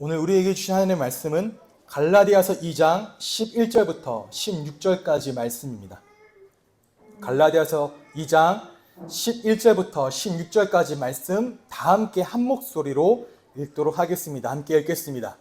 오늘 우리에게 주신 하나님의 말씀은 갈라디아서 2장 11절부터 16절까지 말씀입니다. 갈라디아서 2장 11절부터 16절까지 말씀 다 함께 한 목소리로 읽도록 하겠습니다. 함께 읽겠습니다.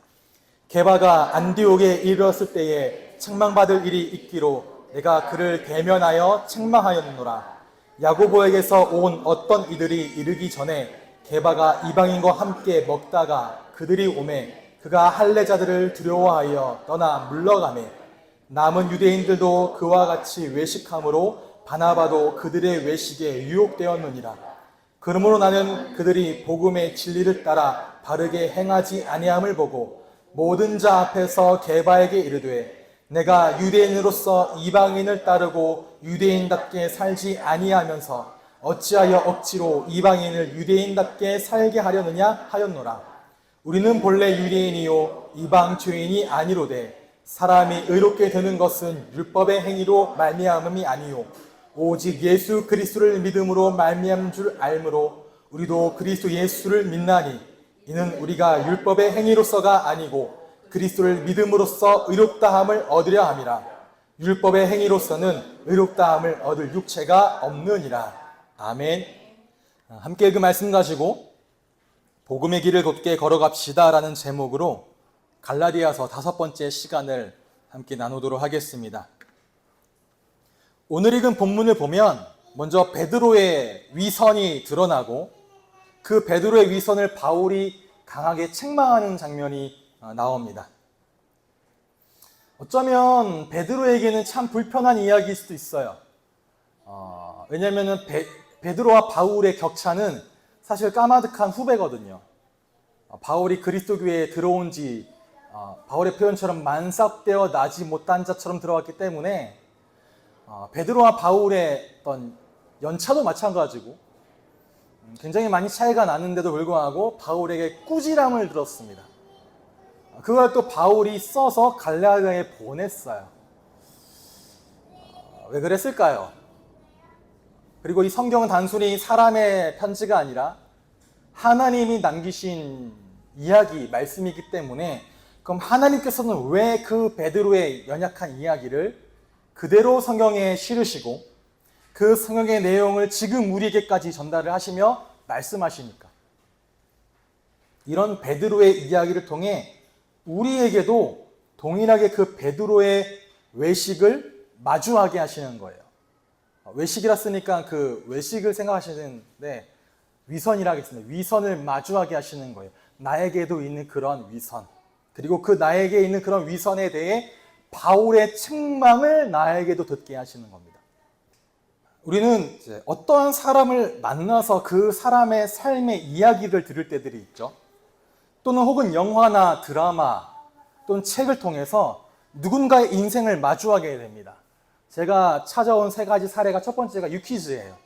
게바가 안디옥에 이르렀을 때에 책망받을 일이 있기로 내가 그를 대면하여 책망하였노라. 야고보에게서 온 어떤 이들이 이르기 전에 게바가 이방인과 함께 먹다가 그들이 오매 그가 할례자들을 두려워하여 떠나 물러가매 남은 유대인들도 그와 같이 외식함으로 바나바도 그들의 외식에 유혹되었느니라. 그러므로 나는 그들이 복음의 진리를 따라 바르게 행하지 아니함을 보고 모든 자 앞에서 게바에게 이르되 내가 유대인으로서 이방인을 따르고 유대인답게 살지 아니하면서 어찌하여 억지로 이방인을 유대인답게 살게 하려느냐 하였노라. 우리는 본래 유대인이요 이방 죄인이 아니로되 사람이 의롭게 되는 것은 율법의 행위로 말미암음이 아니요 오직 예수 그리스도를 믿음으로 말미암은 줄 알므로 우리도 그리스도 예수를 믿나니 이는 우리가 율법의 행위로서가 아니고 그리스도를 믿음으로써 의롭다함을 얻으려 함이라. 율법의 행위로서는 의롭다함을 얻을 육체가 없느니라. 아멘. 함께 읽은 말씀 가지고 복음의 길을 곧게 걸어갑시다 라는 제목으로 갈라디아서 5번째 시간을 함께 나누도록 하겠습니다. 오늘 읽은 본문을 보면 먼저 베드로의 위선이 드러나고 그 베드로의 위선을 바울이 강하게 책망하는 장면이 나옵니다. 어쩌면 베드로에게는 참 불편한 이야기일 수도 있어요. 왜냐하면 베드로와 바울의 격차는 사실 까마득한 후배거든요. 바울이 그리스도교회에 들어온 지 바울의 표현처럼 만삭되어 나지 못한 자처럼 들어왔기 때문에 베드로와 바울의 어떤 연차도 마찬가지고 굉장히 많이 차이가 나는데도 불구하고 바울에게 꾸지람을 들었습니다. 그걸 또 바울이 써서 갈라디아에 보냈어요. 왜 그랬을까요? 그리고 이 성경은 단순히 사람의 편지가 아니라 하나님이 남기신 이야기, 말씀이기 때문에 그럼 하나님께서는 왜 그 베드로의 연약한 이야기를 그대로 성경에 실으시고 그 성경의 내용을 지금 우리에게까지 전달을 하시며 말씀하시니까 이런 베드로의 이야기를 통해 우리에게도 동일하게 그 베드로의 외식을 마주하게 하시는 거예요. 외식이라 쓰니까 그 외식을 생각하시는데 위선이라 하겠습니다. 위선을 마주하게 하시는 거예요. 나에게도 있는 그런 위선, 그리고 그 나에게 있는 그런 위선에 대해 바울의 책망을 나에게도 듣게 하시는 겁니다. 우리는 이제 어떠한 사람을 만나서 그 사람의 삶의 이야기를 들을 때들이 있죠. 또는 혹은 영화나 드라마 또는 책을 통해서 누군가의 인생을 마주하게 됩니다. 제가 찾아온 3가지 사례가 첫 번째가 유퀴즈예요.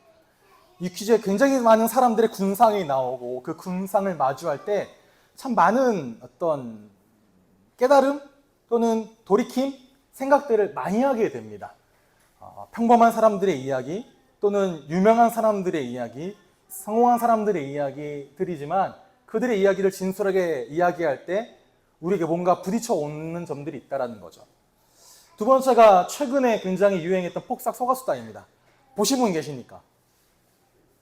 유퀴즈에 굉장히 많은 사람들의 군상이 나오고 그 군상을 마주할 때 참 많은 어떤 깨달음 또는 돌이킴, 생각들을 많이 하게 됩니다. 평범한 사람들의 이야기 또는 유명한 사람들의 이야기, 성공한 사람들의 이야기들이지만 그들의 이야기를 진솔하게 이야기할 때 우리에게 뭔가 부딪혀 오는 점들이 있다는 거죠. 두 번째가 최근에 굉장히 유행했던 폭삭 소가수다입니다. 보신 분 계십니까?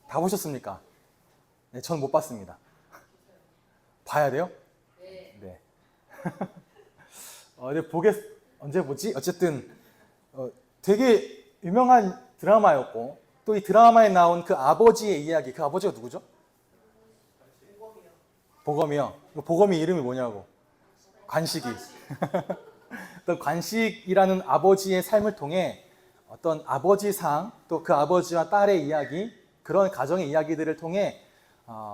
다 보셨습니까? 네, 저는 못 봤습니다. 봐야 돼요? 네. 언제 보지? 어쨌든 되게 유명한 드라마였고 또 이 드라마에 나온 그 아버지의 이야기, 그 아버지가 누구죠? 보검이요. 보검이 이름이 뭐냐고. 관식이. 어떤 관식이라는 아버지의 삶을 통해 어떤 아버지상 또 그 아버지와 딸의 이야기, 그런 가정의 이야기들을 통해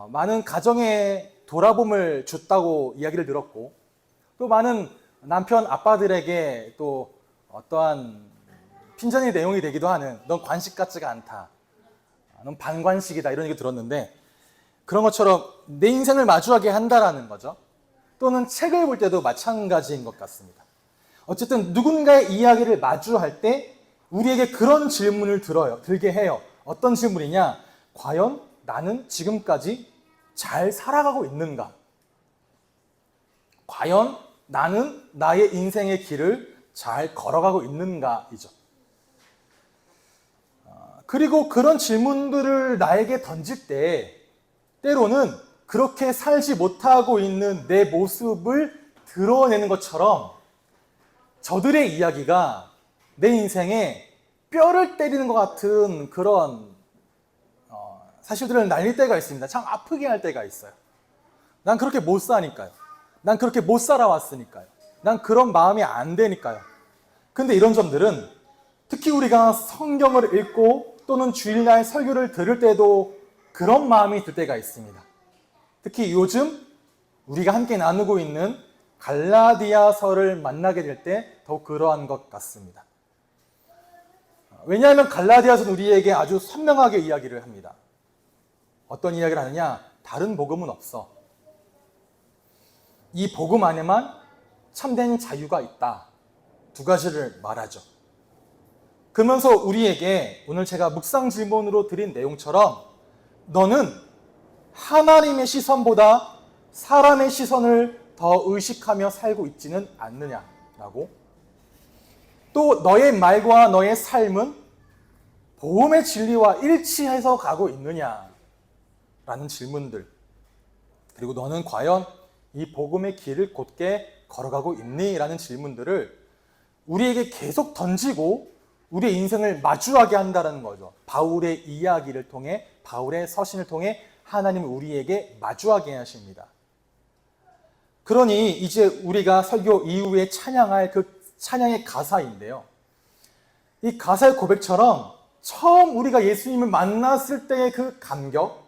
많은 가정에 돌아봄을 줬다고 이야기를 들었고 또 많은 남편 아빠들에게 또 어떠한 핀잔의 내용이 되기도 하는 넌 관식 같지가 않다, 넌 반관식이다 이런 얘기 들었는데 그런 것처럼 내 인생을 마주하게 한다라는 거죠. 또는 책을 볼 때도 마찬가지인 것 같습니다. 어쨌든 누군가의 이야기를 마주할 때 우리에게 그런 질문을 들게 해요. 어떤 질문이냐? 과연 나는 지금까지 잘 살아가고 있는가? 과연 나는 나의 인생의 길을 잘 걸어가고 있는가이죠. 그리고 그런 질문들을 나에게 던질 때 때로는 그렇게 살지 못하고 있는 내 모습을 드러내는 것처럼 저들의 이야기가 내 인생에 뼈를 때리는 것 같은 그런 사실들을 날릴 때가 있습니다. 참 아프게 할 때가 있어요. 난 그렇게 못 사니까요. 난 그렇게 못 살아왔으니까요. 난 그런 마음이 안 되니까요. 근데 이런 점들은 특히 우리가 성경을 읽고 또는 주일날 설교를 들을 때도 그런 마음이 들 때가 있습니다. 특히 요즘 우리가 함께 나누고 있는 갈라디아서를 만나게 될 때 더욱 그러한 것 같습니다. 왜냐하면 갈라디아서는 우리에게 아주 선명하게 이야기를 합니다. 어떤 이야기를 하느냐? 다른 복음은 없어. 이 복음 안에만 참된 자유가 있다. 두 가지를 말하죠. 그러면서 우리에게 오늘 제가 묵상 질문으로 드린 내용처럼 너는 하나님의 시선보다 사람의 시선을 더 의식하며 살고 있지는 않느냐라고, 또 너의 말과 너의 삶은 복음의 진리와 일치해서 가고 있느냐라는 질문들, 그리고 너는 과연 이 복음의 길을 곧게 걸어가고 있니? 라는 질문들을 우리에게 계속 던지고 우리의 인생을 마주하게 한다는 거죠. 바울의 이야기를 통해, 바울의 서신을 통해 하나님은 우리에게 마주하게 하십니다. 그러니 이제 우리가 설교 이후에 찬양할 그 찬양의 가사인데요. 이 가사의 고백처럼 처음 우리가 예수님을 만났을 때의 그 감격,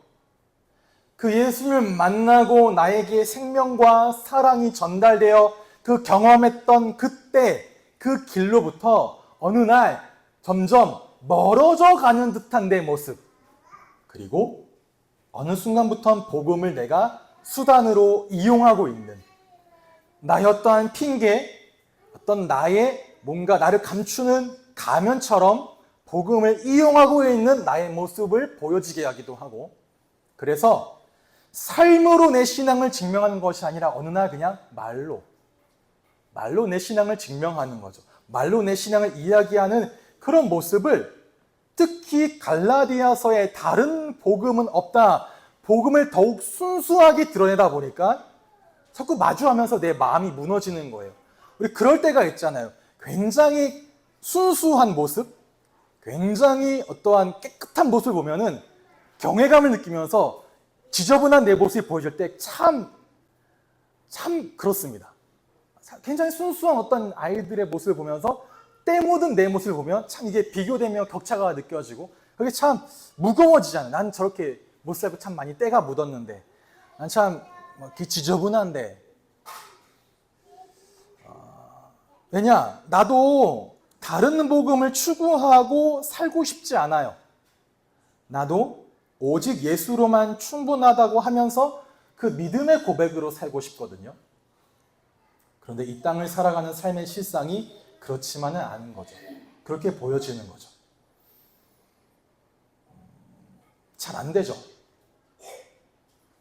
그 예수님을 만나고 나에게 생명과 사랑이 전달되어 그 경험했던 그때 그 길로부터 어느 날 점점 멀어져 가는 듯한 내 모습, 그리고 어느 순간부터는 복음을 내가 수단으로 이용하고 있는 나의 어떠한 핑계, 어떤 나의 뭔가 나를 감추는 가면처럼 복음을 이용하고 있는 나의 모습을 보여지게 하기도 하고, 그래서 삶으로 내 신앙을 증명하는 것이 아니라 어느 날 그냥 말로 내 신앙을 증명하는 거죠. 말로 내 신앙을 이야기하는 그런 모습을, 특히 갈라디아서에 다른 복음은 없다, 복음을 더욱 순수하게 드러내다 보니까 자꾸 마주하면서 내 마음이 무너지는 거예요. 우리 그럴 때가 있잖아요. 굉장히 순수한 모습, 굉장히 어떠한 깨끗한 모습을 보면은 경외감을 느끼면서 지저분한 내 모습이 보여질 때 참 그렇습니다. 굉장히 순수한 어떤 아이들의 모습을 보면서 때 묻은 내 모습을 보면 참 이게 비교되며 격차가 느껴지고 그게 참 무거워지잖아요. 난 저렇게 못 살고 참 많이 때가 묻었는데, 난 참 지저분한데. 왜냐? 나도 다른 복음을 추구하고 살고 싶지 않아요. 나도 오직 예수로만 충분하다고 하면서 그 믿음의 고백으로 살고 싶거든요. 그런데 이 땅을 살아가는 삶의 실상이 그렇지만은 않은 거죠. 그렇게 보여지는 거죠. 잘 안 되죠.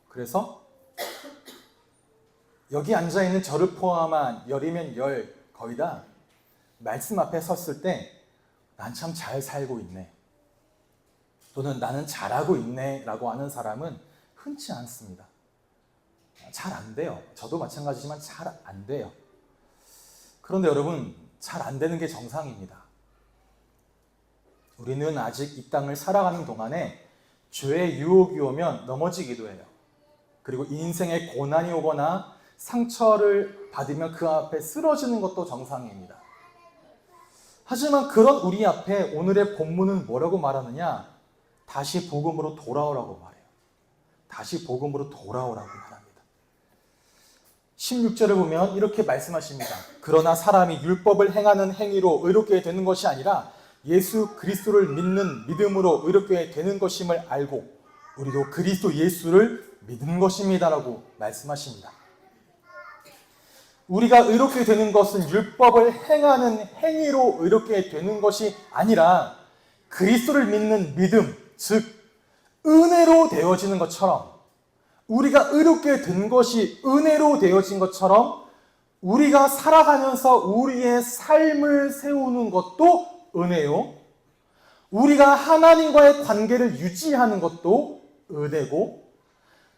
그래서 여기 앉아있는 저를 포함한 열이면 열 거의 다 말씀 앞에 섰을 때 난 참 잘 살고 있네, 또는 나는 잘하고 있네 라고 하는 사람은 흔치 않습니다. 잘 안 돼요. 저도 마찬가지지만 잘 안 돼요. 그런데 여러분, 잘 안 되는 게 정상입니다. 우리는 아직 이 땅을 살아가는 동안에 죄의 유혹이 오면 넘어지기도 해요. 그리고 인생에 고난이 오거나 상처를 받으면 그 앞에 쓰러지는 것도 정상입니다. 하지만 그런 우리 앞에 오늘의 본문은 뭐라고 말하느냐? 다시 복음으로 돌아오라고 말해요. 다시 복음으로 돌아오라고 말합니다. 16절을 보면 이렇게 말씀하십니다. 그러나 사람이 율법을 행하는 행위로 의롭게 되는 것이 아니라 예수 그리스도를 믿는 믿음으로 의롭게 되는 것임을 알고 우리도 그리스도 예수를 믿는 것입니다라고 말씀하십니다. 우리가 의롭게 되는 것은 율법을 행하는 행위로 의롭게 되는 것이 아니라 그리스도를 믿는 믿음, 즉 은혜로 되어지는 것처럼, 우리가 의롭게 된 것이 은혜로 되어진 것처럼 우리가 살아가면서 우리의 삶을 세우는 것도 은혜요. 우리가 하나님과의 관계를 유지하는 것도 은혜고,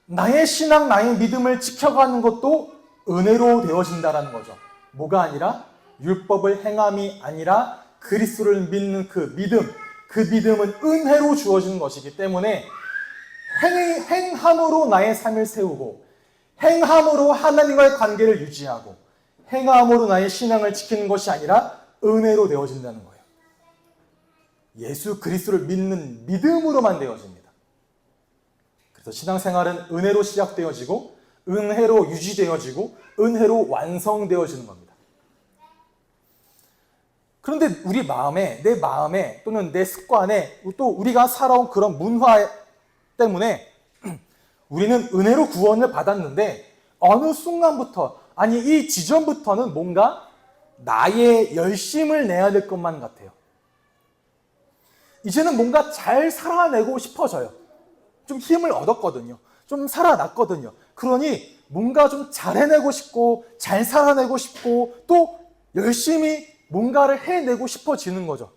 나의 신앙, 나의 믿음을 지켜가는 것도 은혜로 되어진다는 거죠. 뭐가 아니라 율법을 행함이 아니라 그리스도를 믿는 그 믿음은 은혜로 주어지는 것이기 때문에 행함으로 나의 삶을 세우고, 행함으로 하나님과의 관계를 유지하고, 행함으로 나의 신앙을 지키는 것이 아니라 은혜로 되어진다는 거예요. 예수 그리스도를 믿는 믿음으로만 되어집니다. 그래서 신앙생활은 은혜로 시작되어지고, 은혜로 유지되어지고, 은혜로 완성되어지는 겁니다. 그런데 우리 마음에, 내 마음에 또는 내 습관에, 또 우리가 살아온 그런 문화 때문에 우리는 은혜로 구원을 받았는데 어느 순간부터, 아니 이 지점부터는 뭔가 나의 열심을 내야 될 것만 같아요. 이제는 뭔가 잘 살아내고 싶어져요. 좀 힘을 얻었거든요. 좀 살아났거든요. 그러니 뭔가 좀 잘 해내고 싶고, 잘 살아내고 싶고, 또 열심히 뭔가를 해내고 싶어지는 거죠.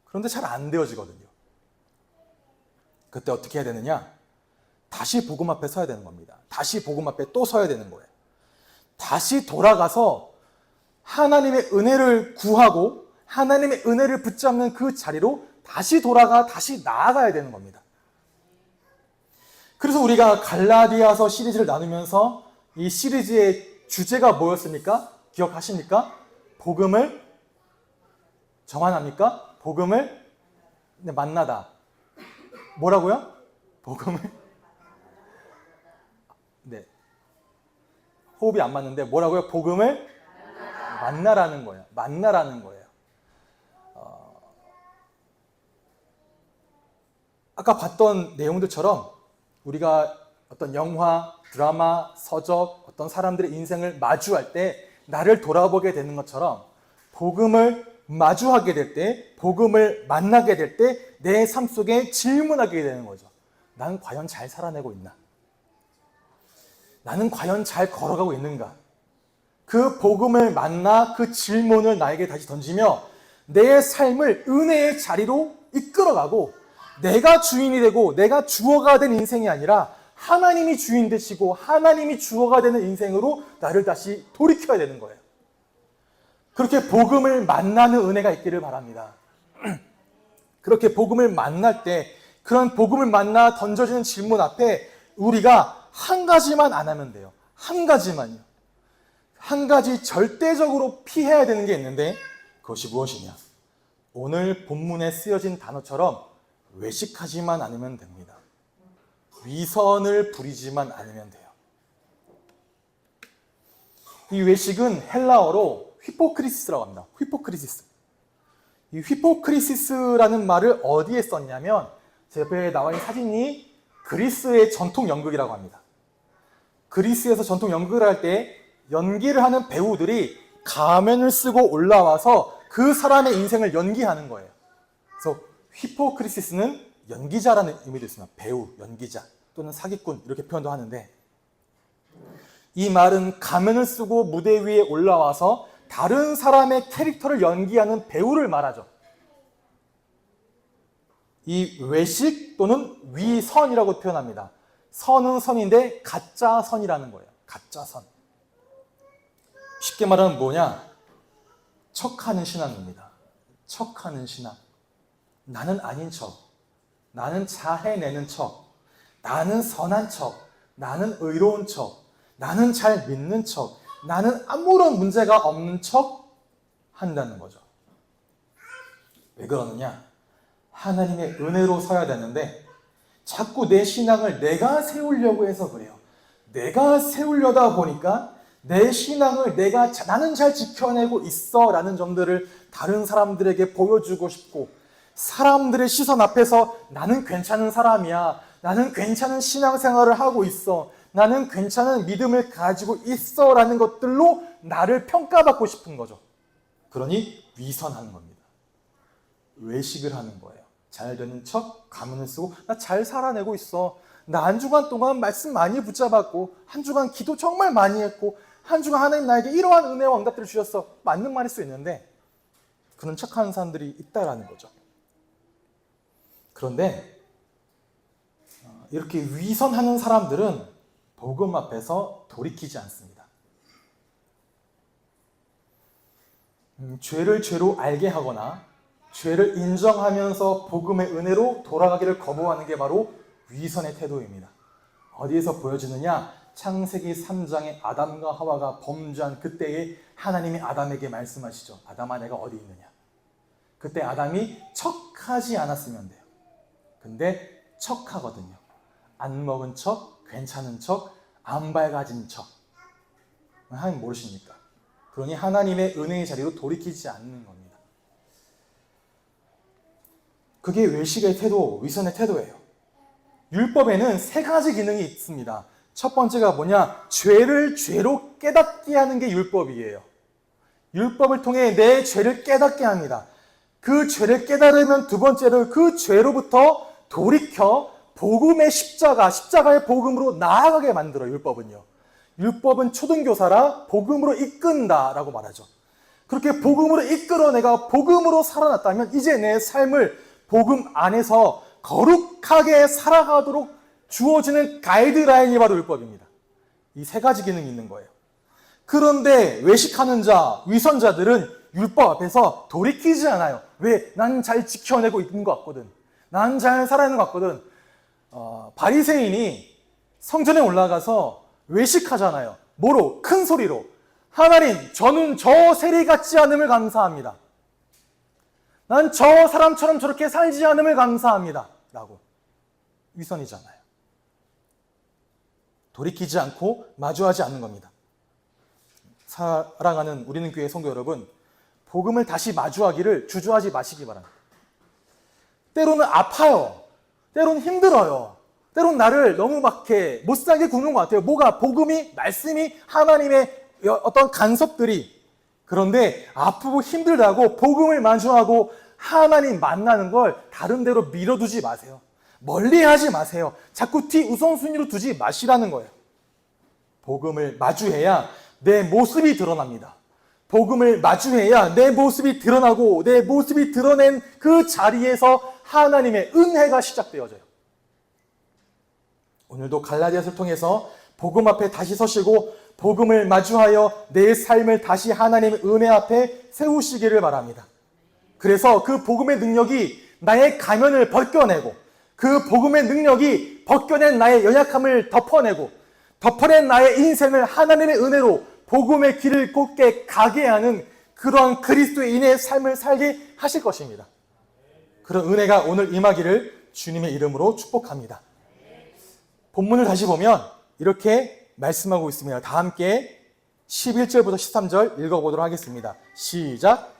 그런데 잘 안 되어지거든요. 그때 어떻게 해야 되느냐? 다시 복음 앞에 서야 되는 겁니다. 다시 복음 앞에 또 서야 되는 거예요. 다시 돌아가서 하나님의 은혜를 구하고 하나님의 은혜를 붙잡는 그 자리로 다시 돌아가 다시 나아가야 되는 겁니다. 그래서 우리가 갈라디아서 시리즈를 나누면서 이 시리즈의 주제가 뭐였습니까? 기억하십니까? 복음을 정한합니까? 복음을 만나다. 뭐라고요? 복음을 호흡이 안 맞는데 뭐라고요? 복음을 만나라는 거예요. 만나라는 거예요. 아까 봤던 내용들처럼 우리가 어떤 영화, 드라마, 서적, 어떤 사람들의 인생을 마주할 때 나를 돌아보게 되는 것처럼 복음을 마주하게 될 때, 복음을 만나게 될 때 내 삶 속에 질문하게 되는 거죠. 나는 과연 잘 살아내고 있나? 나는 과연 잘 걸어가고 있는가? 그 복음을 만나 그 질문을 나에게 다시 던지며 내 삶을 은혜의 자리로 이끌어가고, 내가 주인이 되고 내가 주어가 된 인생이 아니라 하나님이 주인 되시고 하나님이 주어가 되는 인생으로 나를 다시 돌이켜야 되는 거예요. 그렇게 복음을 만나는 은혜가 있기를 바랍니다. 그렇게 복음을 만날 때, 그런 복음을 만나 던져지는 질문 앞에 우리가 한 가지만 안 하면 돼요. 한 가지만요. 한 가지 절대적으로 피해야 되는 게 있는데, 그것이 무엇이냐? 오늘 본문에 쓰여진 단어처럼 외식하지만 않으면 됩니다. 위선을 부리지만 않으면 돼요. 이 외식은 헬라어로 휘포크리시스라고 합니다. 휘포크리시스. 이 휘포크리시스라는 말을 어디에 썼냐면, 제 옆에 나와 있는 사진이 그리스의 전통 연극이라고 합니다. 그리스에서 전통 연극을 할 때 연기를 하는 배우들이 가면을 쓰고 올라와서 그 사람의 인생을 연기하는 거예요. 그래서 휘포크리시스는 연기자라는 의미도 있습니다. 배우, 연기자 또는 사기꾼 이렇게 표현도 하는데, 이 말은 가면을 쓰고 무대 위에 올라와서 다른 사람의 캐릭터를 연기하는 배우를 말하죠. 이 외식 또는 위선이라고 표현합니다. 선은 선인데 가짜 선이라는 거예요. 가짜 선. 쉽게 말하면 뭐냐? 척하는 신앙입니다. 척하는 신앙. 나는 아닌 척, 나는 잘해내는 척, 나는 선한 척, 나는 의로운 척, 나는 잘 믿는 척, 나는 아무런 문제가 없는 척 한다는 거죠. 왜 그러느냐? 하나님의 은혜로 서야 되는데 자꾸 내 신앙을 내가 세우려고 해서 그래요. 내가 세우려다 보니까 내 신앙을 나는 잘 지켜내고 있어 라는 점들을 다른 사람들에게 보여주고 싶고, 사람들의 시선 앞에서 나는 괜찮은 사람이야, 나는 괜찮은 신앙생활을 하고 있어, 나는 괜찮은 믿음을 가지고 있어 라는 것들로 나를 평가받고 싶은 거죠. 그러니 위선하는 겁니다. 외식을 하는 거예요. 잘 되는 척 가면을 쓰고, 나 잘 살아내고 있어, 나 한 주간 동안 말씀 많이 붙잡았고, 한 주간 기도 정말 많이 했고, 한 주간 하나님 나에게 이러한 은혜와 응답들을 주셨어. 맞는 말일 수 있는데 그런 척하는 사람들이 있다라는 거죠. 그런데 이렇게 위선하는 사람들은 복음 앞에서 돌이키지 않습니다. 죄를 죄로 알게 하거나 죄를 인정하면서 복음의 은혜로 돌아가기를 거부하는 게 바로 위선의 태도입니다. 어디에서 보여지느냐? 창세기 3장에 아담과 하와가 범죄한 그때에 하나님이 아담에게 말씀하시죠. 아담아, 내가 어디 있느냐? 그때 아담이 척하지 않았으면 돼요. 근데 척하거든요. 안 먹은 척, 괜찮은 척, 안 밝아진 척. 하나님 모르십니까? 그러니 하나님의 은혜의 자리로 돌이키지 않는 겁니다. 그게 외식의 태도, 위선의 태도예요. 율법에는 세 가지 기능이 있습니다. 첫 번째가 뭐냐? 죄를 죄로 깨닫게 하는 게 율법이에요. 율법을 통해 내 죄를 깨닫게 합니다. 그 죄를 깨달으면 두 번째로 그 죄로부터 돌이켜 복음의 십자가의 복음으로 나아가게 만들어요. 율법은요. 율법은 초등교사라 복음으로 이끈다라고 말하죠. 그렇게 복음으로 이끌어 내가 복음으로 살아났다면 이제 내 삶을 복음 안에서 거룩하게 살아가도록 주어지는 가이드라인이 바로 율법입니다. 이 세 가지 기능이 있는 거예요. 그런데 외식하는 자, 위선자들은 율법 앞에서 돌이키지 않아요. 왜? 난 잘 지켜내고 있는 것 같거든. 난 잘 살아있는 것 같거든. 바리새인이 성전에 올라가서 외식하잖아요. 뭐로? 큰 소리로. 하나님, 저는 저 세리 같지 않음을 감사합니다. 난 저 사람처럼 저렇게 살지 않음을 감사합니다. 라고. 위선이잖아요. 돌이키지 않고 마주하지 않는 겁니다. 사랑하는 우리는 교회 성도 여러분, 복음을 다시 마주하기를 주저하지 마시기 바랍니다. 때로는 아파요. 때로는 힘들어요. 때로는 나를 너무 막해 못 살게 구는 것 같아요. 뭐가? 복음이, 말씀이, 하나님의 어떤 간섭들이. 그런데 아프고 힘들다고 복음을 마주하고 하나님 만나는 걸 다른 데로 밀어두지 마세요. 멀리하지 마세요. 자꾸 우선순위로 두지 마시라는 거예요. 복음을 마주해야 내 모습이 드러납니다. 복음을 마주해야 내 모습이 드러나고 내 모습이 드러낸 그 자리에서 하나님의 은혜가 시작되어져요. 오늘도 갈라디아서를 통해서 복음 앞에 다시 서시고 복음을 마주하여 내 삶을 다시 하나님의 은혜 앞에 세우시기를 바랍니다. 그래서 그 복음의 능력이 나의 가면을 벗겨내고 그 복음의 능력이 벗겨낸 나의 연약함을 덮어낸 나의 인생을 하나님의 은혜로 복음의 길을 곧게 가게 하는 그러한 그리스도인의 삶을 살게 하실 것입니다. 그런 은혜가 오늘 임하기를 주님의 이름으로 축복합니다. 본문을 다시 보면 이렇게 말씀하고 있습니다. 다 함께 11절부터 13절 읽어보도록 하겠습니다. 시작!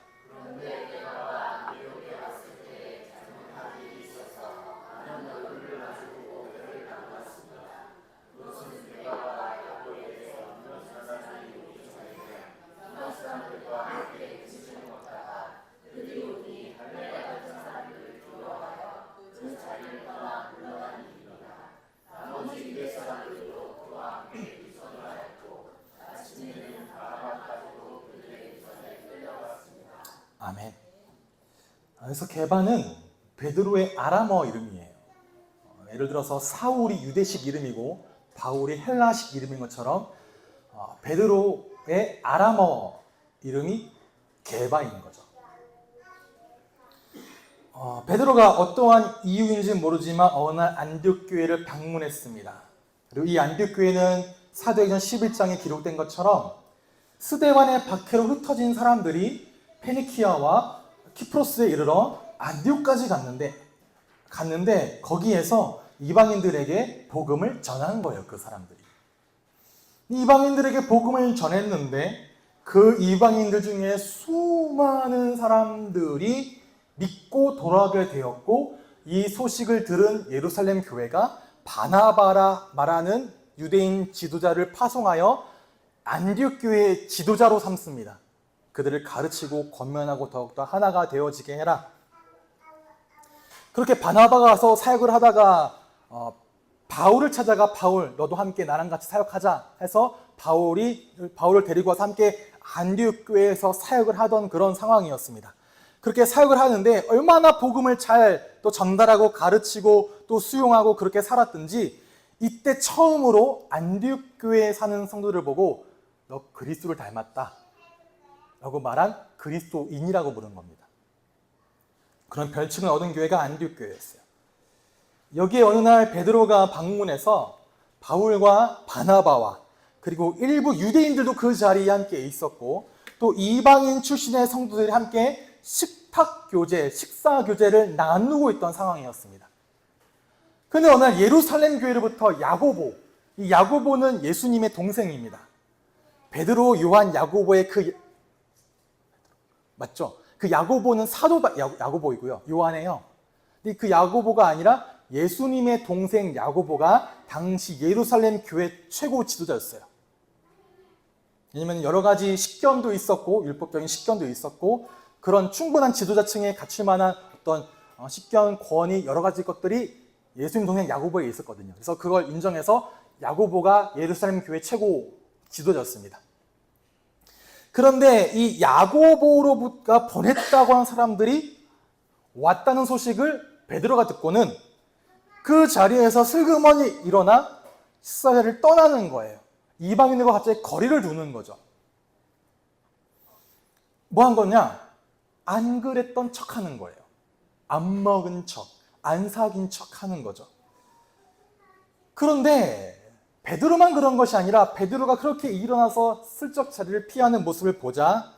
아멘. 그래서 게바는 베드로의 아람어 이름이에요. 예를 들어서 사울이 유대식 이름이고 바울이 헬라식 이름인 것처럼 베드로의 아람어 이름이 게바인 거죠. 베드로가 어떠한 이유인지는 모르지만 어느 날 안디옥 교회를 방문했습니다. 그리고 이 안디옥 교회는 사도행전 11장에 기록된 것처럼 스데반의 박해로 흩어진 사람들이 페니키아와 키프로스에 이르러 안디옥까지 갔는데 거기에서 이방인들에게 복음을 전한 거예요. 그 사람들이. 이방인들에게 복음을 전했는데 그 이방인들 중에 수많은 사람들이 믿고 돌아가게 되었고 이 소식을 들은 예루살렘 교회가 바나바라 말하는 유대인 지도자를 파송하여 안디옥 교회의 지도자로 삼습니다. 그들을 가르치고 권면하고 더욱더 하나가 되어지게 해라. 그렇게 바나바가 가서 사역을 하다가 바울을 찾아가 바울 너도 함께 나랑 같이 사역하자 해서 바울을 데리고 와서 함께 안디옥 교회에서 사역을 하던 그런 상황이었습니다. 그렇게 사역을 하는데 얼마나 복음을 잘 또 전달하고 가르치고 또 수용하고 그렇게 살았든지 이때 처음으로 안디옥 교회에 사는 성도들을 보고 너 그리스도를 닮았다 라고 말한 그리스도인이라고 부른 겁니다. 그런 별칭을 얻은 교회가 안디옥 교회였어요. 여기에 어느 날 베드로가 방문해서 바울과 바나바와 그리고 일부 유대인들도 그 자리에 함께 있었고 또 이방인 출신의 성도들이 함께 식사 교제를 나누고 있던 상황이었습니다. 근데 어느 날 예루살렘 교회로부터 야고보, 이 야고보는 예수님의 동생입니다. 베드로, 요한, 야고보의 맞죠? 그 야고보는 사도 야고보이고요. 요한이에요. 근데 그 야고보가 아니라 예수님의 동생 야고보가 당시 예루살렘 교회 최고 지도자였어요. 왜냐하면 여러 가지 식견도 있었고 율법적인 식견도 있었고 그런 충분한 지도자층에 갖출 만한 어떤 식견, 권위 여러 가지 것들이 예수님 동생 야고보에 있었거든요. 그래서 그걸 인정해서 야고보가 예루살렘 교회 최고 지도자였습니다. 그런데 이 야고보로부터 보냈다고 하는 사람들이 왔다는 소식을 베드로가 듣고는 그 자리에서 슬그머니 일어나 식사자를 떠나는 거예요. 이방인들과 갑자기 거리를 두는 거죠. 뭐 한 거냐? 안 그랬던 척 하는 거예요. 안 먹은 척, 안 사귄 척 하는 거죠. 그런데 베드로만 그런 것이 아니라 베드로가 그렇게 일어나서 슬쩍 자리를 피하는 모습을 보자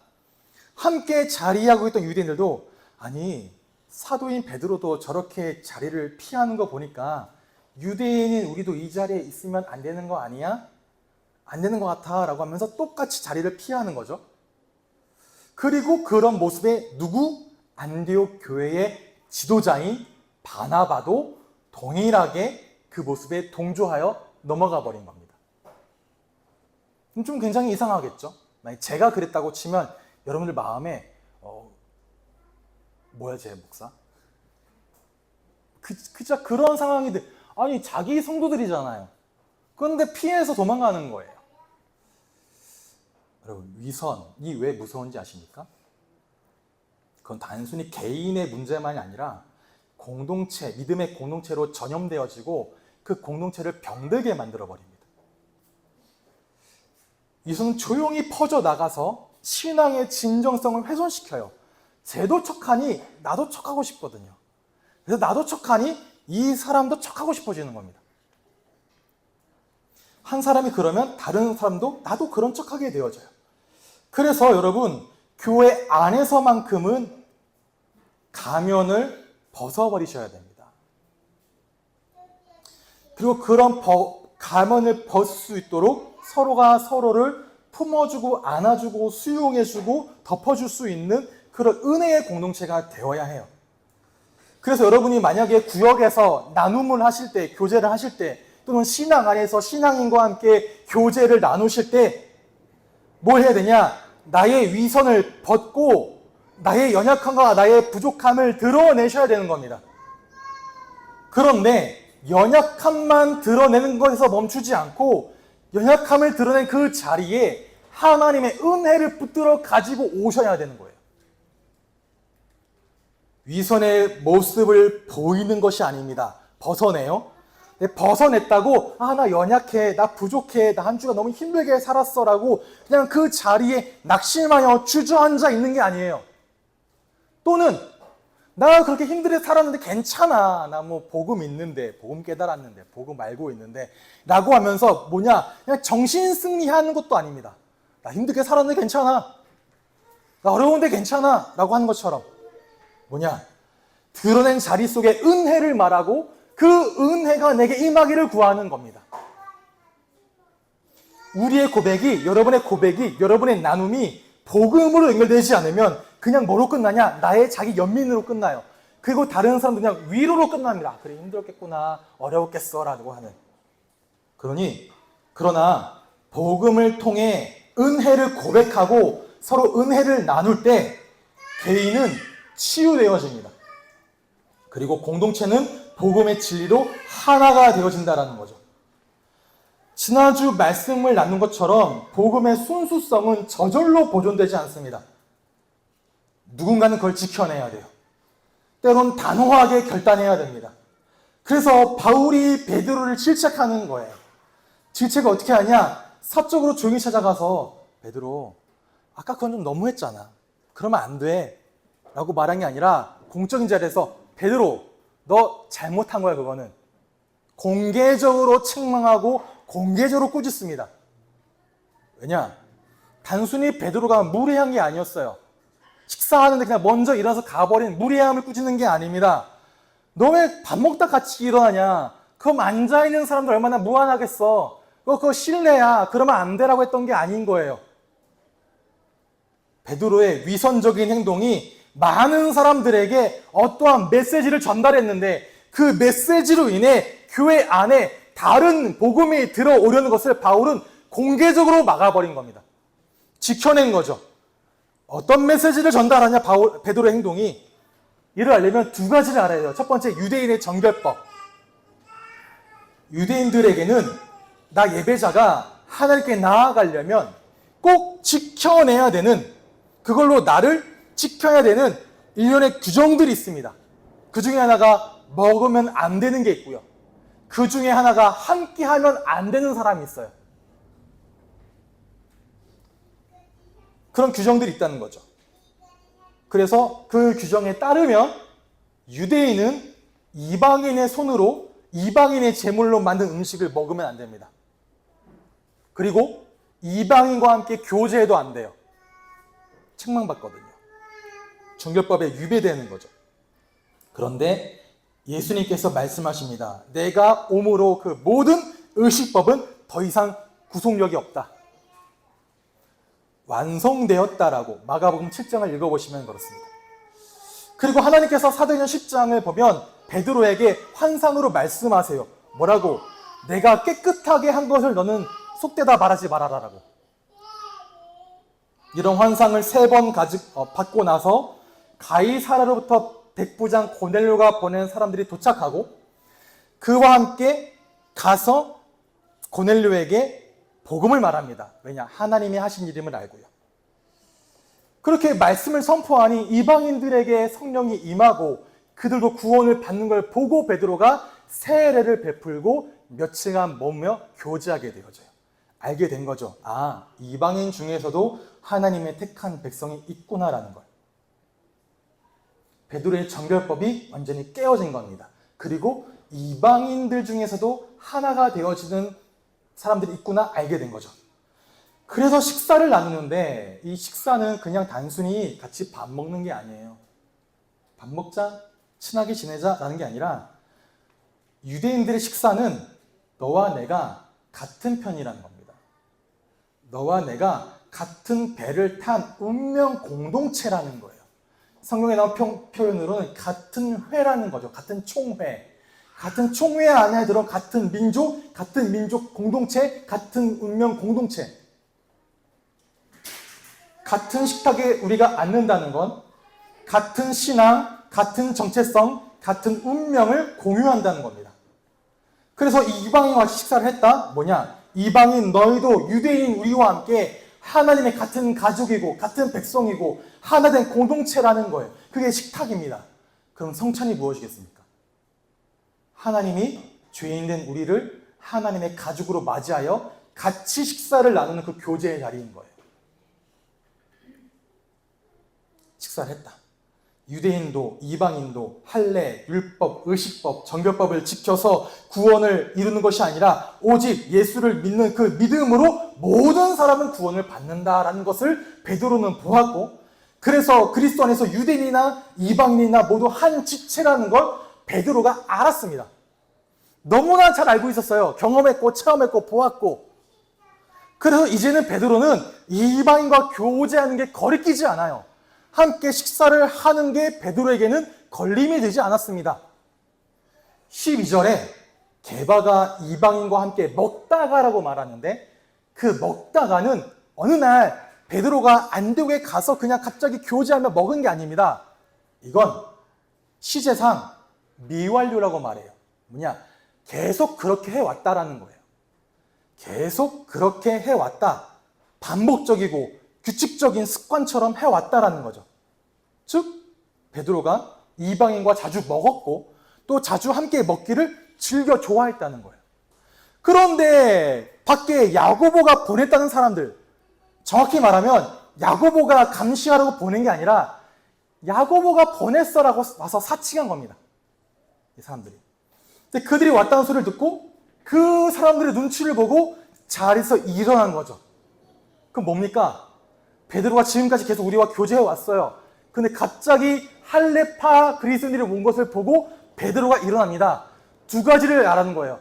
함께 자리하고 있던 유대인들도 아니 사도인 베드로도 저렇게 자리를 피하는 거 보니까 유대인인 우리도 이 자리에 있으면 안 되는 거 아니야? 안 되는 것 같아 라고 하면서 똑같이 자리를 피하는 거죠. 그리고 그런 모습에 누구? 안디옥 교회의 지도자인 바나바도 동일하게 그 모습에 동조하여 넘어가 버린 겁니다. 좀 굉장히 이상하겠죠? 만약 제가 그랬다고 치면 여러분들 마음에 뭐야 쟤 목사? 진짜 그런 상황이 아니 자기 성도들이잖아요. 그런데 피해서 도망가는 거예요. 여러분 위선이 왜 무서운지 아십니까? 그건 단순히 개인의 문제만이 아니라 공동체, 믿음의 공동체로 전염되어지고 그 공동체를 병들게 만들어버립니다. 위선은 조용히 퍼져나가서 신앙의 진정성을 훼손시켜요. 쟤도 척하니 나도 척하고 싶거든요. 그래서 나도 척하니 이 사람도 척하고 싶어지는 겁니다. 한 사람이 그러면 다른 사람도 나도 그런 척하게 되어져요. 그래서 여러분 교회 안에서만큼은 가면을 벗어버리셔야 됩니다. 그리고 그런 가면을 벗을 수 있도록 서로가 서로를 품어주고 안아주고 수용해주고 덮어줄 수 있는 그런 은혜의 공동체가 되어야 해요. 그래서 여러분이 만약에 구역에서 나눔을 하실 때, 교제를 하실 때 또는 신앙 안에서 신앙인과 함께 교제를 나누실 때 뭘 해야 되냐? 나의 위선을 벗고 나의 연약함과 나의 부족함을 드러내셔야 되는 겁니다. 그런데 연약함만 드러내는 것에서 멈추지 않고 연약함을 드러낸 그 자리에 하나님의 은혜를 붙들어 가지고 오셔야 되는 거예요. 위선의 모습을 보이는 것이 아닙니다. 벗어내요. 벗어냈다고 나 연약해, 나 부족해, 나 한 주가 너무 힘들게 살았어 라고 그냥 그 자리에 낙심하여 주저앉아 있는 게 아니에요. 또는 나 그렇게 힘들게 살았는데 괜찮아, 나 뭐 복음 있는데, 복음 깨달았는데, 복음 알고 있는데 라고 하면서 그냥 정신승리하는 것도 아닙니다. 나 힘들게 살았는데 괜찮아, 나 어려운데 괜찮아 라고 하는 것처럼 드러낸 자리 속에 은혜를 말하고 그 은혜가 내게 임하기를 구하는 겁니다. 우리의 고백이, 여러분의 고백이, 여러분의 나눔이 복음으로 연결되지 않으면 그냥 뭐로 끝나냐? 나의 자기 연민으로 끝나요. 그리고 다른 사람도 그냥 위로로 끝납니다. 그래 힘들었겠구나, 어려웠겠어 라고 하는. 그러나 복음을 통해 은혜를 고백하고 서로 은혜를 나눌 때 개인은 치유되어집니다. 그리고 공동체는 복음의 진리로 하나가 되어진다는 거죠. 지난주 말씀을 나눈 것처럼 복음의 순수성은 저절로 보존되지 않습니다. 누군가는 그걸 지켜내야 돼요. 때론 단호하게 결단해야 됩니다. 그래서 바울이 베드로를 질책하는 거예요. 질책을 어떻게 하냐? 사적으로 조용히 찾아가서 베드로, 아까 그건 좀 너무했잖아. 그러면 안 돼. 라고 말한 게 아니라 공적인 자리에서 베드로, 너 잘못한 거야 그거는. 공개적으로 책망하고 공개적으로 꾸짖습니다. 왜냐? 단순히 베드로가 무례한 게 아니었어요. 식사하는데 그냥 먼저 일어나서 가버린 무례함을 꾸짖는 게 아닙니다. 너 왜 밥 먹다 같이 일어나냐? 그럼 앉아있는 사람들 얼마나 무안하겠어. 그거 실례야. 그러면 안 되라고 했던 게 아닌 거예요. 베드로의 위선적인 행동이 많은 사람들에게 어떠한 메시지를 전달했는데 그 메시지로 인해 교회 안에 다른 복음이 들어오려는 것을 바울은 공개적으로 막아버린 겁니다. 지켜낸 거죠. 어떤 메시지를 전달하냐 베드로의 행동이. 이를 알려면 두 가지를 알아야 돼요. 첫 번째, 유대인의 정결법. 유대인들에게는 나 예배자가 하나님께 나아가려면 꼭 지켜내야 되는, 그걸로 나를 지켜야 되는 일련의 규정들이 있습니다. 그 중에 하나가 먹으면 안 되는 게 있고요. 그 중에 하나가 함께 하면 안 되는 사람이 있어요. 그런 규정들이 있다는 거죠. 그래서 그 규정에 따르면 유대인은 이방인의 손으로 이방인의 제물로 만든 음식을 먹으면 안 됩니다. 그리고 이방인과 함께 교제해도 안 돼요. 책망받거든요. 정결법에 위배되는 거죠. 그런데 예수님께서 말씀하십니다. 내가 오므로 그 모든 의식법은 더 이상 구속력이 없다. 완성되었다라고 마가복음 7장을 읽어보시면 그렇습니다. 그리고 하나님께서 사도행전 10장을 보면 베드로에게 환상으로 말씀하세요. 뭐라고? 내가 깨끗하게 한 것을 너는 속되다 말하지 말아라라고. 이런 환상을 3번 받고 나서 가이사랴로부터 백부장 고넬료가 보낸 사람들이 도착하고 그와 함께 가서 고넬료에게 복음을 말합니다. 왜냐? 하나님이 하신 일임을 알고요. 그렇게 말씀을 선포하니 이방인들에게 성령이 임하고 그들도 구원을 받는 걸 보고 베드로가 세례를 베풀고 며칠간 머무며 교제하게 되어져요. 알게 된 거죠. 아, 이방인 중에서도 하나님의 택한 백성이 있구나라는 걸. 베드로의 정결법이 완전히 깨어진 겁니다. 그리고 이방인들 중에서도 하나가 되어지는 사람들이 있구나 알게 된 거죠. 그래서 식사를 나누는데 이 식사는 그냥 단순히 같이 밥 먹는 게 아니에요. 밥 먹자, 친하게 지내자라는 게 아니라 유대인들의 식사는 너와 내가 같은 편이라는 겁니다. 너와 내가 같은 배를 탄 운명 공동체라는 거예요. 성경에 나온 표현으로는 같은 회라는 거죠. 같은 총회. 같은 총회 안에 들어온 같은 민족 공동체, 같은 운명 공동체. 같은 식탁에 우리가 앉는다는 건 같은 신앙, 같은 정체성, 같은 운명을 공유한다는 겁니다. 그래서 이 이방인과 식사를 했다? 뭐냐? 이방인 너희도 유대인 우리와 함께 하나님의 같은 가족이고 같은 백성이고 하나된 공동체라는 거예요. 그게 식탁입니다. 그럼 성찬이 무엇이겠습니까? 하나님이 죄인된 우리를 하나님의 가족으로 맞이하여 같이 식사를 나누는 그 교제의 자리인 거예요. 식사를 했다. 유대인도 이방인도 할례, 율법, 의식법, 정결법을 지켜서 구원을 이루는 것이 아니라 오직 예수를 믿는 그 믿음으로 모든 사람은 구원을 받는다라는 것을 베드로는 보았고, 그래서 그리스도 안에서 유대인이나 이방인이나 모두 한 지체라는 걸 베드로가 알았습니다. 너무나 잘 알고 있었어요. 경험했고 체험했고 보았고. 그래서 이제는 베드로는 이방인과 교제하는 게 거리끼지 않아요. 함께 식사를 하는 게 베드로에게는 걸림이 되지 않았습니다. 12절에 게바가 이방인과 함께 먹다가라고 말하는데 그 먹다가는 어느 날 베드로가 안디옥에 가서 그냥 갑자기 교제하며 먹은 게 아닙니다. 이건 시제상 미완료라고 말해요. 뭐냐? 계속 그렇게 해왔다라는 거예요. 계속 그렇게 해왔다. 반복적이고 규칙적인 습관처럼 해왔다라는 거죠. 즉 베드로가 이방인과 자주 먹었고 또 자주 함께 먹기를 즐겨 좋아했다는 거예요. 그런데 밖에 야고보가 보냈다는 사람들, 정확히 말하면 야고보가 감시하라고 보낸 게 아니라 야고보가 보냈어라고 와서 사칭한 겁니다. 이 사람들이. 근데 그들이 왔다는 소리를 듣고 그 사람들의 눈치를 보고 자리에서 일어난 거죠. 그럼 뭡니까? 베드로가 지금까지 계속 우리와 교제해 왔어요. 근데 갑자기 할레파 그리스도인들이 온 것을 보고 베드로가 일어납니다. 두 가지를 알아는 거예요.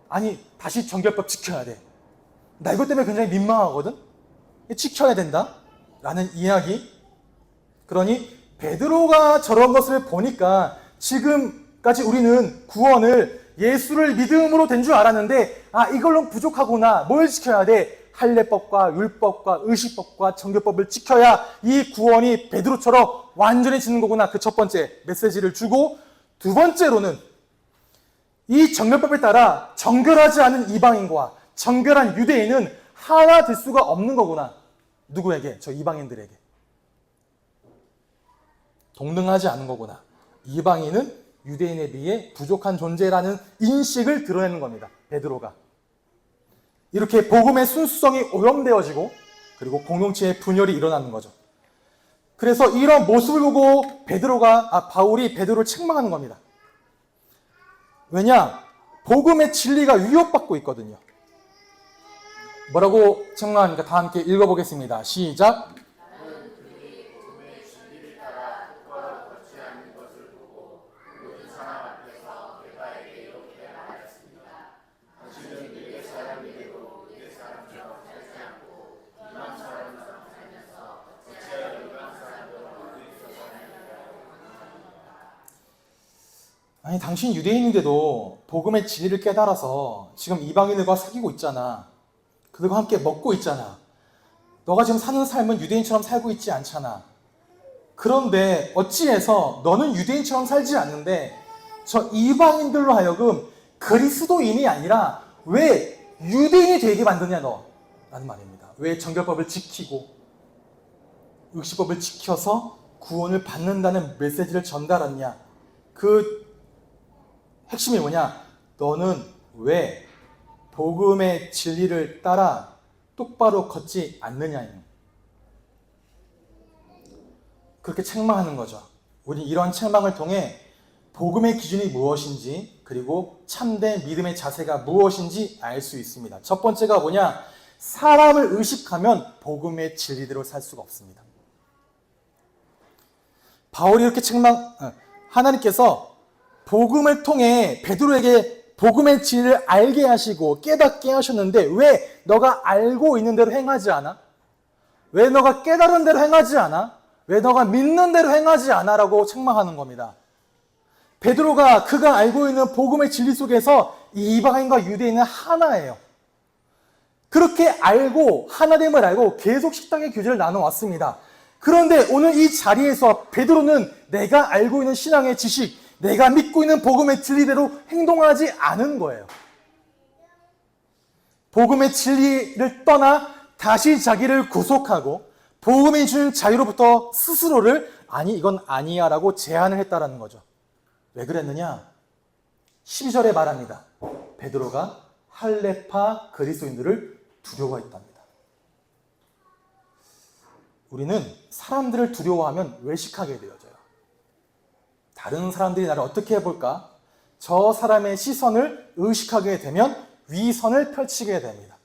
아니, 다시 정결법 지켜야 돼. 나 이것 때문에 굉장히 민망하거든? 지켜야 된다? 라는 이야기. 그러니 베드로가 저런 것을 보니까 지금까지 우리는 구원을 예수를 믿음으로 된 줄 알았는데 이걸로 부족하구나. 뭘 지켜야 돼? 할례법과 율법과 의식법과 정결법을 지켜야 이 구원이 베드로처럼 완전해지는 거구나. 그 첫 번째 메시지를 주고, 두 번째로는 이 정결법에 따라 정결하지 않은 이방인과 정결한 유대인은 하나 될 수가 없는 거구나. 누구에게? 저 이방인들에게. 동등하지 않은 거구나. 이방인은 유대인에 비해 부족한 존재라는 인식을 드러내는 겁니다. 베드로가. 이렇게 복음의 순수성이 오염되어지고 그리고 공동체의 분열이 일어나는 거죠. 그래서 이런 모습을 보고 바울이 베드로를 책망하는 겁니다. 왜냐? 복음의 진리가 위협받고 있거든요. 뭐라고 책망하니까 다 함께 읽어보겠습니다. 시작. 아니, 당신 유대인인데도 복음의 진리를 깨달아서 지금 이방인들과 사귀고 있잖아. 그들과 함께 먹고 있잖아. 너가 지금 사는 삶은 유대인처럼 살고 있지 않잖아. 그런데 어찌해서 너는 유대인처럼 살지 않는데 저 이방인들로 하여금 그리스도인이 아니라 왜 유대인이 되게 만드냐 너? 라는 말입니다. 왜 정결법을 지키고 의식법을 지켜서 구원을 받는다는 메시지를 전달하냐? 그 핵심이 뭐냐? 너는 왜 복음의 진리를 따라 똑바로 걷지 않느냐예요. 그렇게 책망하는 거죠. 우리 이러한 책망을 통해 복음의 기준이 무엇인지 그리고 참된 믿음의 자세가 무엇인지 알 수 있습니다. 첫 번째가 뭐냐? 사람을 의식하면 복음의 진리대로 살 수가 없습니다. 바울이 이렇게 하나님께서 복음을 통해 베드로에게 복음의 진리를 알게 하시고 깨닫게 하셨는데 왜 너가 알고 있는 대로 행하지 않아? 왜 너가 깨달은 대로 행하지 않아? 왜 너가 믿는 대로 행하지 않아? 라고 책망하는 겁니다. 베드로가 그가 알고 있는 복음의 진리 속에서 이방인과 유대인은 하나예요. 그렇게 알고 하나됨을 알고 계속 식당의 교제를 나눠왔습니다. 그런데 오늘 이 자리에서 베드로는 내가 알고 있는 신앙의 지식, 내가 믿고 있는 복음의 진리대로 행동하지 않은 거예요. 복음의 진리를 떠나 다시 자기를 구속하고 복음이 주는 자유로부터 스스로를 이건 아니야 라고 제안을 했다라는 거죠. 왜 그랬느냐? 12절에 말합니다. 베드로가 할레파 그리스도인들을 두려워했답니다. 우리는 사람들을 두려워하면 외식하게 되어져요. 다른 사람들이 나를 어떻게 해볼까? 저 사람의 시선을 의식하게 되면 위선을 펼치게 됩니다.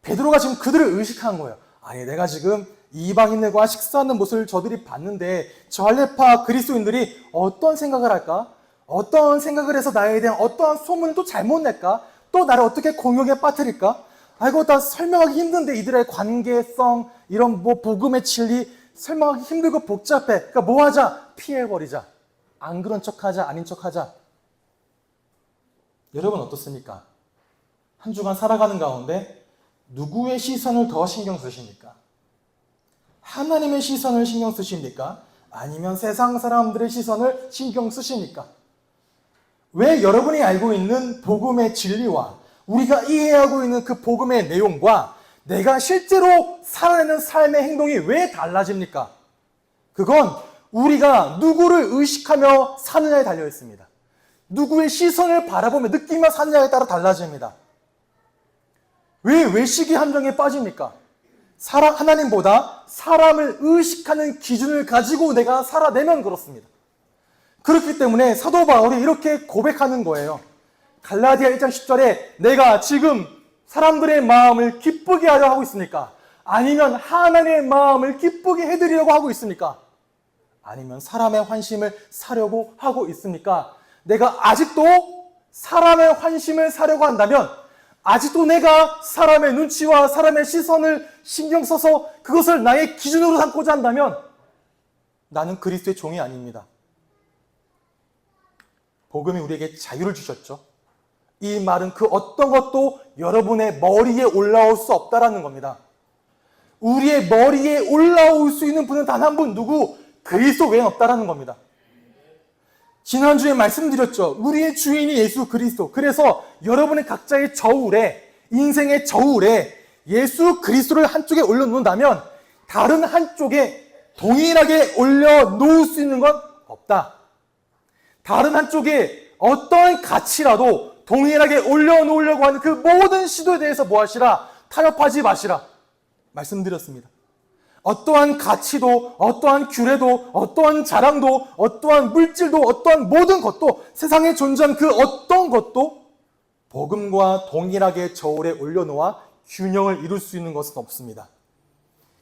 베드로가 지금 그들을 의식한 거예요. 아니, 내가 지금 이방인들과 식사하는 모습을 저들이 봤는데 저 할레파 그리스도인들이 어떤 생각을 할까? 어떤 생각을 해서 나에 대한 어떠한 소문을 또 잘못 낼까? 또 나를 어떻게 공격에 빠뜨릴까? 이거 다 설명하기 힘든데 이들의 관계성, 이런 복음의 진리 설명하기 힘들고 복잡해. 그러니까 뭐 하자? 피해버리자. 안 그런 척하자, 아닌 척하자. 여러분 어떻습니까? 한 주간 살아가는 가운데 누구의 시선을 더 신경 쓰십니까? 하나님의 시선을 신경 쓰십니까? 아니면 세상 사람들의 시선을 신경 쓰십니까? 왜 여러분이 알고 있는 복음의 진리와 우리가 이해하고 있는 그 복음의 내용과 내가 실제로 살아내는 삶의 행동이 왜 달라집니까? 그건 우리가 누구를 의식하며 사느냐에 달려 있습니다. 누구의 시선을 바라보며 느끼며 사느냐에 따라 달라집니다. 왜 외식이 함정에 빠집니까? 하나님보다 사람을 의식하는 기준을 가지고 내가 살아내면 그렇습니다. 그렇기 때문에 사도 바울이 이렇게 고백하는 거예요. 갈라디아 1장 10절에 내가 지금 사람들의 마음을 기쁘게 하려 하고 있습니까? 아니면 하나님의 마음을 기쁘게 해드리려고 하고 있습니까? 아니면 사람의 환심을 사려고 하고 있습니까? 내가 아직도 사람의 환심을 사려고 한다면, 아직도 내가 사람의 눈치와 사람의 시선을 신경 써서 그것을 나의 기준으로 삼고자 한다면 나는 그리스도의 종이 아닙니다. 복음이 우리에게 자유를 주셨죠. 이 말은 그 어떤 것도 여러분의 머리에 올라올 수 없다라는 겁니다. 우리의 머리에 올라올 수 있는 분은 단 한 분, 누구? 그리스도 외엔 없다라는 겁니다. 지난주에 말씀드렸죠. 우리의 주인이 예수 그리스도. 그래서 여러분의 각자의 저울에, 인생의 저울에 예수 그리스도를 한쪽에 올려놓는다면 다른 한쪽에 동일하게 올려놓을 수 있는 건 없다. 다른 한쪽에 어떠한 가치라도 동일하게 올려놓으려고 하는 그 모든 시도에 대해서 뭐 하시라? 타협하지 마시라. 말씀드렸습니다. 어떠한 가치도, 어떠한 규례도, 어떠한 자랑도, 어떠한 물질도, 어떠한 모든 것도, 세상에 존재한 그 어떤 것도 복음과 동일하게 저울에 올려놓아 균형을 이룰 수 있는 것은 없습니다.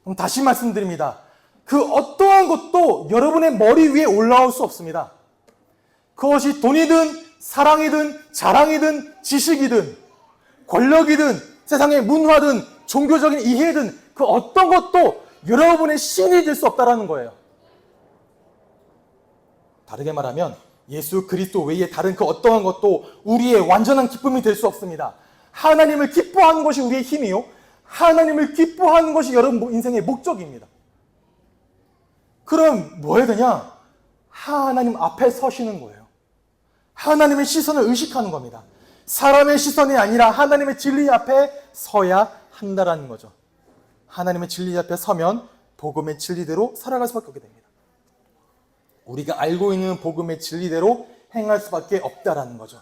그럼 다시 말씀드립니다. 그 어떠한 것도 여러분의 머리 위에 올라올 수 없습니다. 그것이 돈이든 사랑이든 자랑이든 지식이든 권력이든 세상의 문화든 종교적인 이해든 그 어떤 것도 여러분의 신이 될 수 없다는 거예요. 다르게 말하면 예수 그리스도 외에 다른 그 어떠한 것도 우리의 완전한 기쁨이 될 수 없습니다. 하나님을 기뻐하는 것이 우리의 힘이요, 하나님을 기뻐하는 것이 여러분 인생의 목적입니다. 그럼 뭐 해야 되냐? 하나님 앞에 서시는 거예요. 하나님의 시선을 의식하는 겁니다. 사람의 시선이 아니라 하나님의 진리 앞에 서야 한다라는 거죠. 하나님의 진리 앞에 서면 복음의 진리대로 살아갈 수밖에 없게 됩니다. 우리가 알고 있는 복음의 진리대로 행할 수밖에 없다라는 거죠.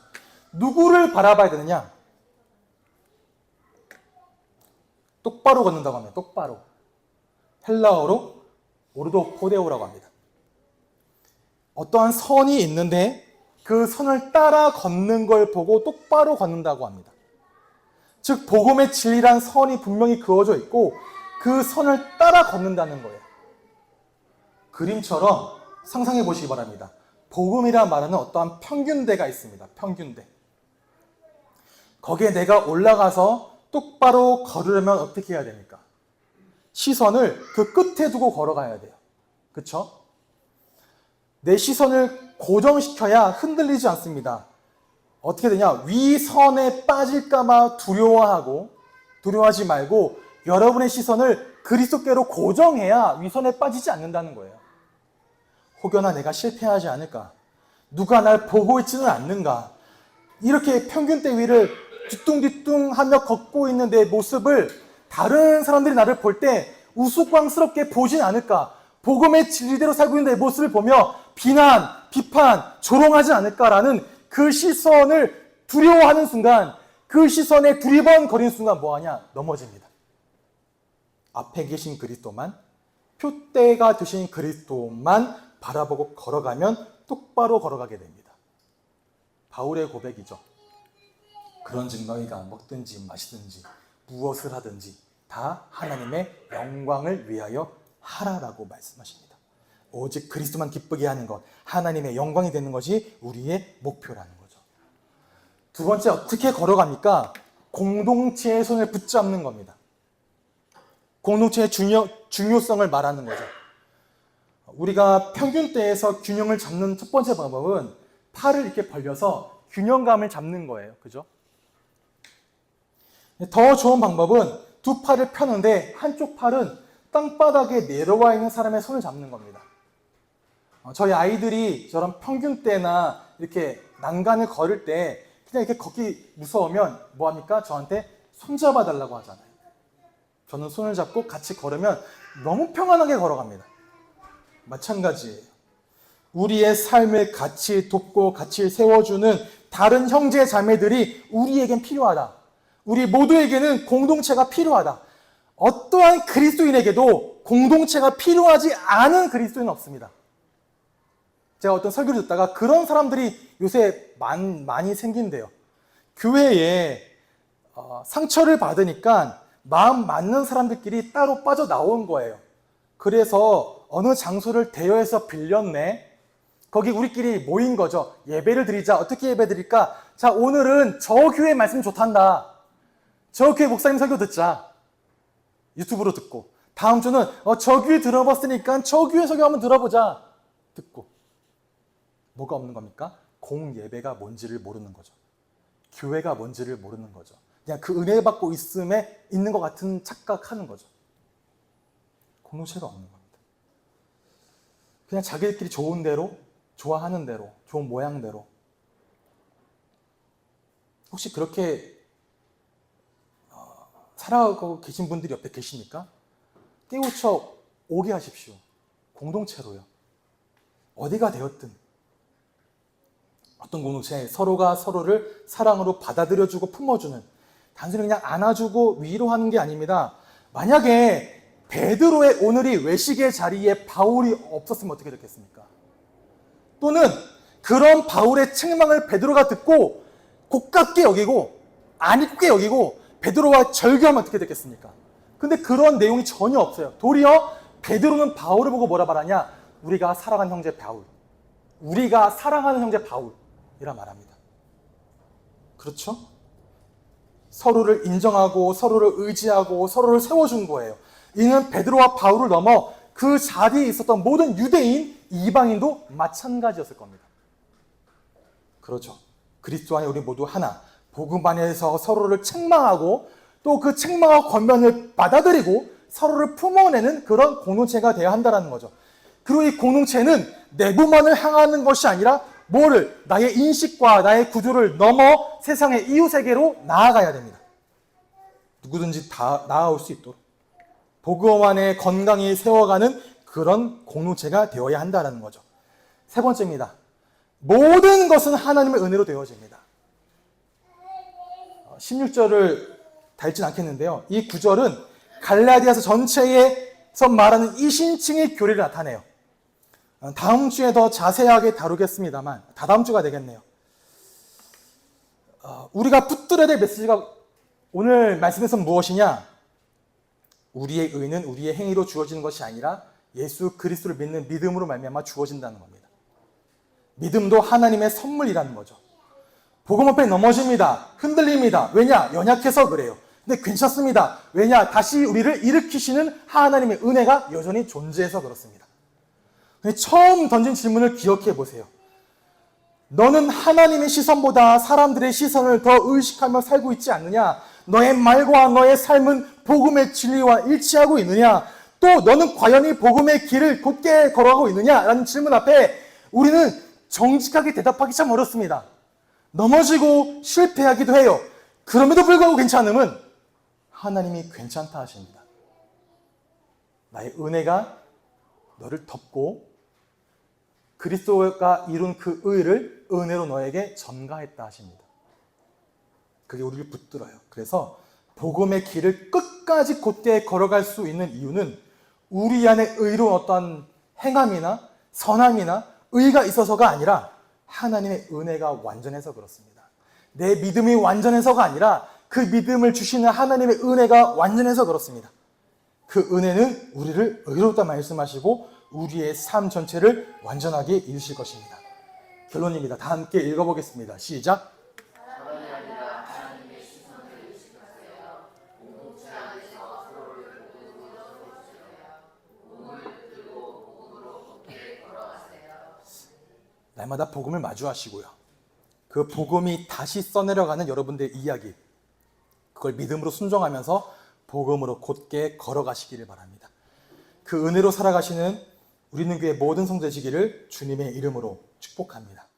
누구를 바라봐야 되느냐? 똑바로 걷는다고 합니다. 똑바로. 헬라어로 오르도포데오라고 합니다. 어떠한 선이 있는데 그 선을 따라 걷는 걸 보고 똑바로 걷는다고 합니다. 즉 복음의 진리란 선이 분명히 그어져 있고 그 선을 따라 걷는다는 거예요. 그림처럼 상상해 보시기 바랍니다. 복음이란 말하는 어떠한 평균대가 있습니다. 평균대. 거기에 내가 올라가서 똑바로 걸으려면 어떻게 해야 됩니까? 시선을 그 끝에 두고 걸어가야 돼요. 그렇죠? 내 시선을 고정시켜야 흔들리지 않습니다. 어떻게 되냐? 위선에 빠질까봐 두려워하지 말고 여러분의 시선을 그리스도께로 고정해야 위선에 빠지지 않는다는 거예요. 혹여나 내가 실패하지 않을까? 누가 날 보고 있지는 않는가? 이렇게 평균대 위를 뒤뚱뒤뚱하며 걷고 있는 내 모습을 다른 사람들이 나를 볼 때 우스꽝스럽게 보진 않을까? 복음의 진리대로 살고 있는 내 모습을 보며 비난, 비판, 조롱하지 않을까라는 그 시선을 두려워하는 순간, 그 시선에 두리번거리는 순간 뭐하냐? 넘어집니다. 앞에 계신 그리스도만, 표대가 되신 그리스도만 바라보고 걸어가면 똑바로 걸어가게 됩니다. 바울의 고백이죠. 그런즉 너희가 먹든지 마시든지 무엇을 하든지 다 하나님의 영광을 위하여 하라라고 말씀하십니다. 오직 그리스도만 기쁘게 하는 것, 하나님의 영광이 되는 것이 우리의 목표라는 거죠. 두 번째, 어떻게 걸어갑니까? 공동체의 손을 붙잡는 겁니다. 공동체의 중요성을 말하는 거죠. 우리가 평균대에서 균형을 잡는 첫 번째 방법은 팔을 이렇게 벌려서 균형감을 잡는 거예요. 그죠? 더 좋은 방법은 두 팔을 펴는데 한쪽 팔은 땅바닥에 내려와 있는 사람의 손을 잡는 겁니다. 저희 아이들이 저런 평균대나 이렇게 난간을 걸을 때 그냥 이렇게 걷기 무서우면 뭐합니까? 저한테 손잡아 달라고 하잖아요. 저는 손을 잡고 같이 걸으면 너무 평안하게 걸어갑니다. 마찬가지예요. 우리의 삶을 같이 돕고 같이 세워주는 다른 형제 자매들이 우리에겐 필요하다. 우리 모두에게는 공동체가 필요하다. 어떠한 그리스도인에게도 공동체가 필요하지 않은 그리스도인은 없습니다. 제가 어떤 설교를 듣다가 그런 사람들이 요새 많이 생긴대요. 교회에 상처를 받으니까 마음 맞는 사람들끼리 따로 빠져나온 거예요. 그래서 어느 장소를 대여해서 빌렸네. 거기 우리끼리 모인 거죠. 예배를 드리자. 어떻게 예배 드릴까? 자, 오늘은 저 교회 말씀 좋단다. 저 교회 목사님 설교 듣자. 유튜브로 듣고. 다음 주는 저 교회 들어봤으니까 저 교회 설교 한번 들어보자. 듣고. 뭐가 없는 겁니까? 공예배가 뭔지를 모르는 거죠. 교회가 뭔지를 모르는 거죠. 그냥 그 은혜 받고 있음에 있는 것 같은 착각하는 거죠. 공동체가 없는 겁니다. 그냥 자기들끼리 좋은 대로, 좋아하는 대로, 좋은 모양대로. 혹시 그렇게 살아가고 계신 분들이 옆에 계십니까? 깨우쳐 오게 하십시오. 공동체로요. 어디가 되었든 어떤 공동체 서로가 서로를 사랑으로 받아들여주고 품어주는, 단순히 그냥 안아주고 위로하는 게 아닙니다. 만약에 베드로의 오늘이 외식의 자리에 바울이 없었으면 어떻게 됐겠습니까? 또는 그런 바울의 책망을 베드로가 듣고 고깝게 여기고 안 입게 여기고 베드로와 절교하면 어떻게 됐겠습니까? 근데 그런 내용이 전혀 없어요. 도리어 베드로는 바울을 보고 뭐라 말하냐? 우리가 사랑하는 형제 바울. 우리가 사랑하는 형제 바울이라 말합니다. 그렇죠? 서로를 인정하고 서로를 의지하고 서로를 세워준 거예요. 이는 베드로와 바울을 넘어 그 자리에 있었던 모든 유대인, 이방인도 마찬가지였을 겁니다. 그렇죠. 그리스도 안에 우리 모두 하나, 복음 안에서 서로를 책망하고 또 그 책망과 권면을 받아들이고 서로를 품어내는 그런 공동체가 되어야 한다는 거죠. 그리고 이 공동체는 내부만을 향하는 것이 아니라 뭐를? 나의 인식과 나의 구조를 넘어 세상의 이웃에게로 나아가야 됩니다. 누구든지 다 나아올 수 있도록 복음 안에 건강히 세워가는 그런 공동체가 되어야 한다는 거죠. 세 번째입니다. 모든 것은 하나님의 은혜로 되어집니다. 16절을 달진 않겠는데요. 이 구절은 갈라디아서 전체에서 말하는 이신칭의 교리를 나타내요. 다음 주에 더 자세하게 다루겠습니다만 다다음 주가 되겠네요. 우리가 붙들어야 될 메시지가 오늘 말씀에서는 무엇이냐? 우리의 의는 우리의 행위로 주어지는 것이 아니라 예수 그리스도를 믿는 믿음으로 말미암아 주어진다는 겁니다. 믿음도 하나님의 선물이라는 거죠. 복음 앞에 넘어집니다. 흔들립니다. 왜냐? 연약해서 그래요. 근데 괜찮습니다. 왜냐? 다시 우리를 일으키시는 하나님의 은혜가 여전히 존재해서 그렇습니다. 처음 던진 질문을 기억해 보세요. 너는 하나님의 시선보다 사람들의 시선을 더 의식하며 살고 있지 않느냐? 너의 말과 너의 삶은 복음의 진리와 일치하고 있느냐? 또 너는 과연 이 복음의 길을 곧게 걸어가고 있느냐? 라는 질문 앞에 우리는 정직하게 대답하기 참 어렵습니다. 넘어지고 실패하기도 해요. 그럼에도 불구하고 괜찮음은 하나님이 괜찮다 하십니다. 나의 은혜가 너를 덮고 그리스도가 이룬 그 의를 은혜로 너에게 전가했다 하십니다. 그게 우리를 붙들어요. 그래서 복음의 길을 끝까지 곧게 걸어갈 수 있는 이유는 우리 안에 의로운 어떤 행함이나 선함이나 의가 있어서가 아니라 하나님의 은혜가 완전해서 그렇습니다. 내 믿음이 완전해서가 아니라 그 믿음을 주시는 하나님의 은혜가 완전해서 그렇습니다. 그 은혜는 우리를 의롭다 말씀하시고 우리의 삶 전체를 완전하게 이루실 것입니다. 결론입니다. 다 함께 읽어보겠습니다. 시작. 날마다 복음을 마주하시고요. 그 복음이 다시 써내려가는 여러분들의 이야기, 그걸 믿음으로 순종하면서 복음으로 곧게 걸어가시기를 바랍니다. 그 은혜로 살아가시는 우리는 교회 모든 성도되시기를 주님의 이름으로 축복합니다.